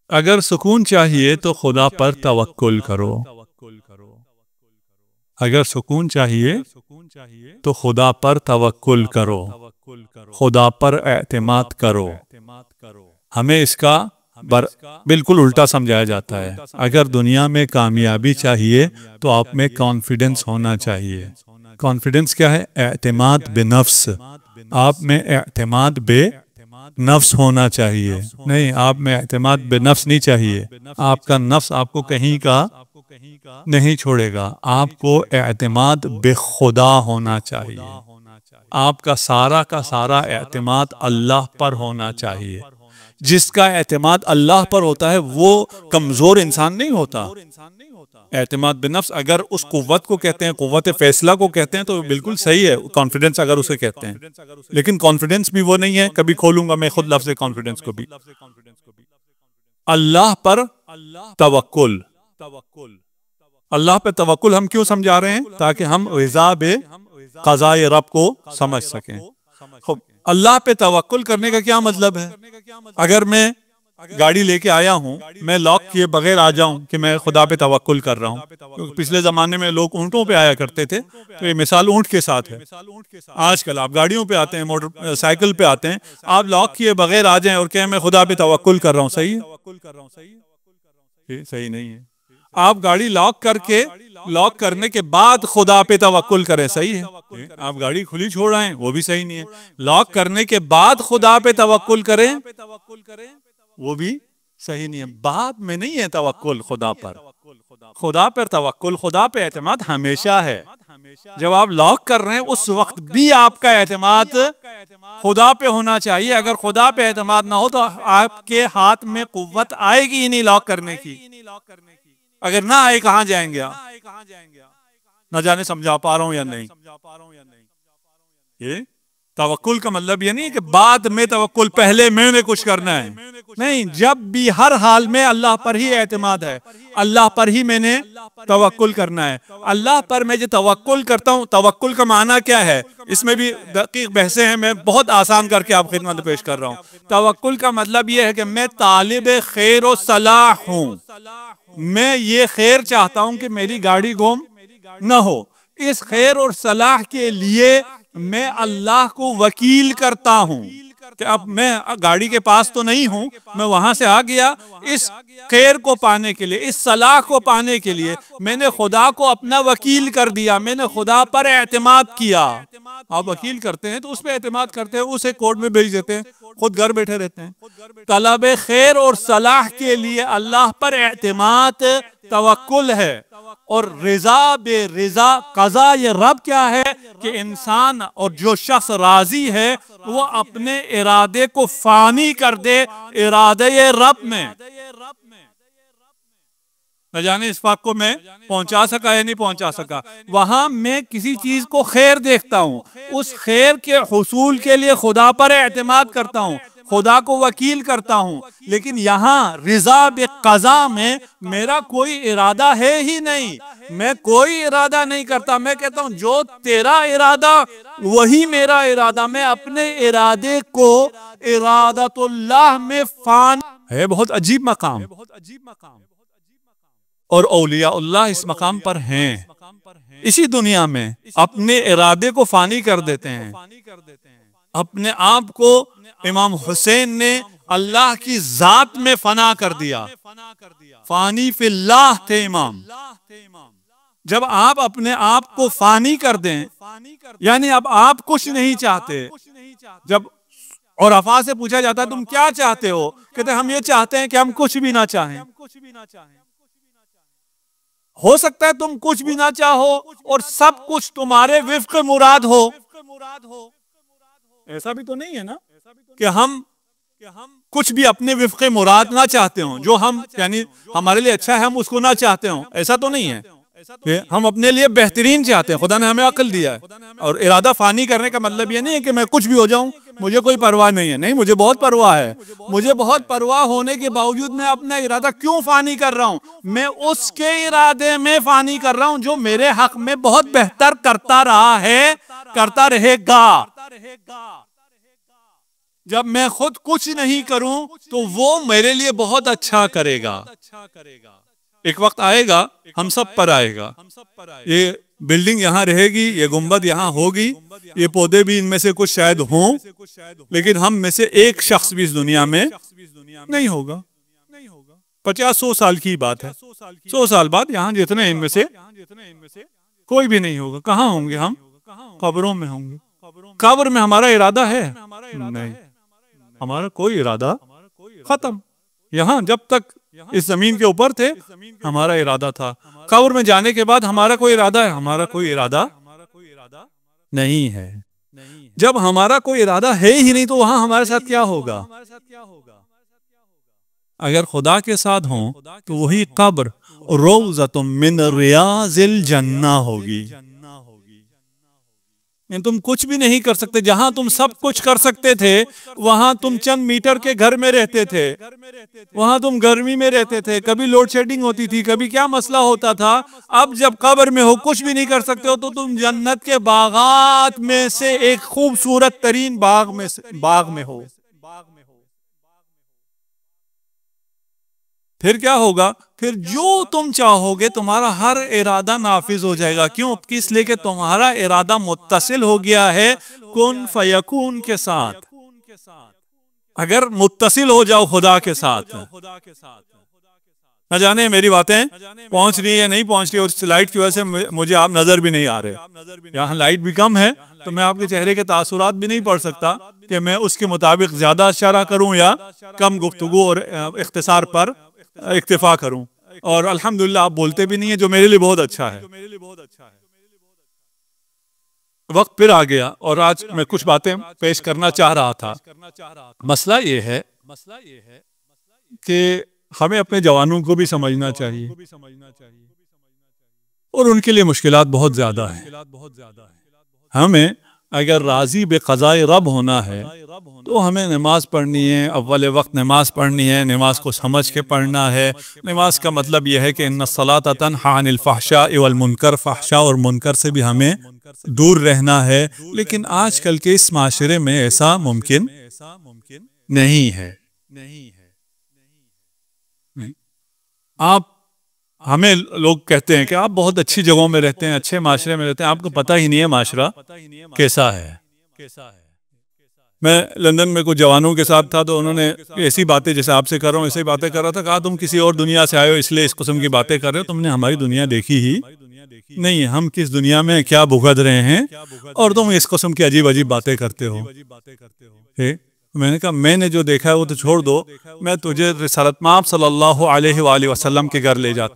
اگر سکون چاہیے تو خدا پر توکل کرو. اگر سکون چاہیے تو خدا پر توکل کرو، خدا پر اعتماد کرو. ہمیں اس کا بالکل الٹا سمجھایا جاتا ہے. اگر دنیا میں کامیابی چاہیے تو آپ میں کانفیڈنس ہونا چاہیے. کانفیڈنس کیا ہے؟ اعتماد بنفس. آپ میں اعتماد بے نفس ہونا چاہیے. نہیں، آپ میں اعتماد بے نفس نہیں چاہیے. آپ کا نفس آپ کو کہیں کا نہیں چھوڑے گا. آپ کو اعتماد بے خدا ہونا چاہیے. آپ کا سارا اعتماد اللہ پر ہونا چاہیے. جس کا اعتماد اللہ پر ہوتا ہے وہ کمزور انسان نہیں ہوتا. اعتماد بنفس اگر اس قوت کو کہتے ہیں، قوت فیصلہ کو کہتے ہیں، تو بالکل صحیح ہے. کانفیڈنس اگر اسے کہتے ہیں، لیکن کانفیڈنس بھی وہ نہیں ہے. کبھی کھولوں گا میں خود لفظ کانفیڈنس کو بھی. اللہ پر توکل. اللہ پہ توکل ہم کیوں سمجھا رہے ہیں؟ تاکہ ہم رضا بے قضاء رب کو سمجھ سکیں. اللہ پہ توکل کرنے کا کیا مطلب ہے؟ اگر میں گاڑی لے کے آیا ہوں، میں لاک کیے بغیر آ جاؤں کہ میں خدا پہ توکل کر رہا ہوں. پچھلے زمانے میں لوگ اونٹوں پہ آیا کرتے تھے، تو یہ مثال اونٹ کے ساتھ ہے. آج کل آپ گاڑیوں پہ آتے ہیں، موٹر سائیکل پہ آتے ہیں. آپ لاک کیے بغیر آ جائیں اور کہیں میں خدا پہ توکل کر رہا ہوں. صحیح ہے؟ صحیح نہیں ہے. آپ گاڑی لاک کر کے لاک کرنے کے بعد خدا پہ توکل کریں. صحیح ہے. آپ گاڑی کھلی چھوڑ رہے ہیں، وہ بھی صحیح نہیں ہے. لاک کرنے کے بعد خدا پہ توکل کریں، وہ بھی صحیح نہیں ہے. بعد میں نہیں ہے توکل خدا پر. خدا پر توکل، خدا پہ اعتماد ہمیشہ ہے. جب آپ لاک کر رہے ہیں اس وقت بھی آپ کا اعتماد خدا پہ ہونا چاہیے. اگر خدا پہ اعتماد نہ ہو تو آپ کے ہاتھ میں قوت آئے گی ہی نہیں لاک کرنے کی. اگر نہ آئے کہاں جائیں گے آپ؟ نہ جانے سمجھا پا رہا ہوں یا نہیں. یہ توکل کا مطلب یہ نہیں کہ بعد میں توکل، پہلے میں نے کچھ کرنا ہے. نہیں، جب بھی ہر حال میں اللہ پر ہی اعتماد ہے، اللہ پر ہی میں نے توکل کرنا ہے. اللہ پر میں جو توکل کرتا ہوں، توکل کا معنی کیا ہے؟ اس میں بھی دقیق بحثیں ہیں. میں بہت آسان کر کے آپ خدمت پیش کر رہا ہوں. توکل کا مطلب یہ ہے کہ میں طالب خیر و صلاح ہوں. میں یہ خیر چاہتا ہوں کہ میری گاڑی گم نہ ہو. اس خیر اور صلاح کے لیے میں اللہ کو وکیل کرتا ہوں کہ اب میں گاڑی کے پاس تو نہیں ہوں، میں وہاں سے آ گیا. اس خیر کو پانے کے لیے، اس صلاح کو پانے کے لیے میں نے خدا کو اپنا وکیل کر دیا. میں نے خدا پر اعتماد کیا. آپ وکیل کرتے ہیں تو اس پہ اعتماد کرتے ہیں، اسے کورٹ میں بھیج دیتے ہیں، خود گھر بیٹھے رہتے ہیں. طلب خیر اور صلاح کے لیے اللہ پر اعتماد توکل ہے. اور رضا بے رضا قضاء یہ رب کیا ہے کہ انسان اور جو شخص راضی ہے وہ اپنے ارادے کو فانی کر دے ارادے رب میں. نہ جانے اس بات کو میں پہنچا سکا یا نہیں پہنچا سکا. وہاں میں کسی چیز کو خیر دیکھتا ہوں، اس خیر کے حصول کے لیے خدا پر اعتماد کرتا ہوں، خدا کو وکیل کرتا ہوں. لیکن یہاں رضا بقضاء میں میرا کوئی ارادہ ہے ہی نہیں. میں کوئی ارادہ نہیں کرتا. میں کہتا ہوں جو تیرا ارادہ وہی میرا ارادہ. میں اپنے ارادے کو ارادت اللہ میں فانی ہے. بہت عجیب مقام. اور اولیاء اللہ اس مقام پر ہیں. اسی دنیا میں اپنے ارادے کو فانی کر دیتے ہیں. اپنے آپ کو امام حسین نے اللہ کی ذات میں فنا کر دیا. فانی فی اللہ تھے امام. جب آپ اپنے آپ کو فانی کر دیں، یعنی اب آپ کچھ نہیں چاہتے. جب عرفاء سے پوچھا جاتا ہے تم کیا چاہتے ہو، کہتے ہیں ہم یہ چاہتے ہیں کہ ہم کچھ بھی نہ چاہیں. ہو سکتا ہے تم کچھ بھی نہ چاہو اور سب کچھ تمہارے وفق مراد ہو. ایسا بھی تو نہیں ہے نا کہ ہم کچھ بھی اپنے وفق مراد نہ چاہتے ہوں. جو ہم یعنی ہمارے لیے اچھا ہے ہم اس کو نہ چاہتے ہوں. ایسا تو نہیں ہے. ہم اپنے لیے بہترین چاہتے ہیں. خدا نے ہمیں عقل دیا ہے. اور ارادہ فانی کرنے کا مطلب یہ نہیں ہے کہ میں کچھ بھی ہو جاؤں، مجھے کوئی پرواہ نہیں ہے. نہیں، مجھے بہت پرواہ ہے. مجھے بہت پرواہ ہونے کے باوجود میں اپنا ارادہ کیوں فانی کر رہا ہوں؟ میں اس کے ارادے میں فانی کر رہا ہوں جو میرے حق میں بہت بہتر کرتا رہا ہے، کرتا رہے گا. جب میں خود کچھ نہیں کروں تو وہ میرے لیے بہت اچھا کرے گا. ایک وقت آئے گا ہم سب پر آئے گا. یہ بلڈنگ یہاں رہے گی, یہ گنبد یہاں ہوگی, یہ پودے بھی ان میں سے کچھ شاید ہوں, لیکن ہم میں سے ایک شخص بھی اس دنیا میں نہیں ہوگا. 50-100 سال کی بات ہے. 100 سال بعد یہاں جتنے ان میں سے کوئی بھی نہیں ہوگا. کہاں ہوں گے ہم؟ قبروں میں ہوں گے. قبر میں ہمارا ارادہ ہے؟ نہیں, ہمارا کوئی ارادہ ختم. یہاں جب تک اس زمین کے اوپر تھے ہمارا ارادہ تھا. قبر میں جانے کے بعد ہمارا کوئی ارادہ ہے؟ ہمارا کوئی ارادہ نہیں ہے. جب ہمارا کوئی ارادہ ہے ہی نہیں تو وہاں ہمارے ساتھ کیا ہوگا؟ اگر خدا کے ساتھ ہوں تو وہی قبر روضۃ من ریاض الجنہ ہوگی. تم کچھ بھی نہیں کر سکتے. جہاں تم سب کچھ کر سکتے تھے وہاں تم چند میٹر کے گھر میں رہتے تھے, وہاں تم گرمی میں رہتے تھے, کبھی لوڈ شیڈنگ ہوتی تھی, کبھی کیا مسئلہ ہوتا تھا. اب جب قبر میں ہو, کچھ بھی نہیں کر سکتے ہو, تو تم جنت کے باغات میں سے ایک خوبصورت ترین باغ میں ہو. پھر کیا ہوگا؟ پھر جو تم چاہو گے تمہارا ہر ارادہ نافذ ہو جائے گا. کیوں؟ اس لیے کہ تمہارا ارادہ متصل ہو گیا ہے کن فیکون کے ساتھ. اگر متصل ہو جاؤ خدا کے ساتھ, نہ جانے میری باتیں پہنچ رہی ہے نہیں پہنچ رہی, اور لائٹ کی وجہ سے مجھے آپ نظر بھی نہیں آ رہے. یہاں لائٹ بھی کم ہے تو میں آپ کے چہرے کے تاثرات بھی نہیں پڑھ سکتا کہ میں اس کے مطابق زیادہ اشارہ کروں یا کم گفتگو اور اختصار پر اکتفا کروں. اور الحمدللہ آپ بولتے بھی نہیں ہیں, جو میرے لیے بہت اچھا ہے. وقت پھر آ گیا اور آج میں کچھ باتیں پیش کرنا چاہ رہا تھا. مسئلہ یہ ہے کہ ہمیں اپنے جوانوں کو بھی سمجھنا چاہیے, اور ان کے لیے مشکلات بہت زیادہ ہیں. ہمیں اگر راضی بقضاء رب ہونا ہے تو ہمیں نماز پڑھنی ہے, اول وقت نماز پڑھنی ہے, نماز کو سمجھ کے پڑھنا ہے. نماز کا مطلب یہ ہے کہ ان الصلاۃ تنہی عن الفحشاء والمنکر, فحشاء اور منکر سے بھی ہمیں دور رہنا ہے. لیکن آج کل کے اس معاشرے میں ایسا ممکن نہیں ہے. آپ ہمیں لوگ کہتے ہیں کہ آپ بہت اچھی جگہوں میں رہتے ہیں, اچھے معاشرے میں رہتے ہیں, آپ کو پتہ ہی نہیں ہے معاشرہ کیسا ہے. میں لندن میں کچھ جوانوں کے ساتھ تھا تو انہوں نے ایسی باتیں جیسے آپ سے کر رہا ہوں ایسی باتیں کر رہا تھا. کہا تم کسی اور دنیا سے آئے ہو اس لیے اس قسم کی باتیں کر رہے ہو, تم نے ہماری دنیا دیکھی ہی نہیں. ہم کس دنیا میں کیا بھگت رہے ہیں اور تم اس قسم کی عجیب عجیب باتیں کرتے ہو. میں نے کہا میں نے جو دیکھا ہے وہ تو چھوڑ دو, میں تجھے رسالت مآب صلی اللہ علیہ وآلہ وسلم کے گھر لے جاتا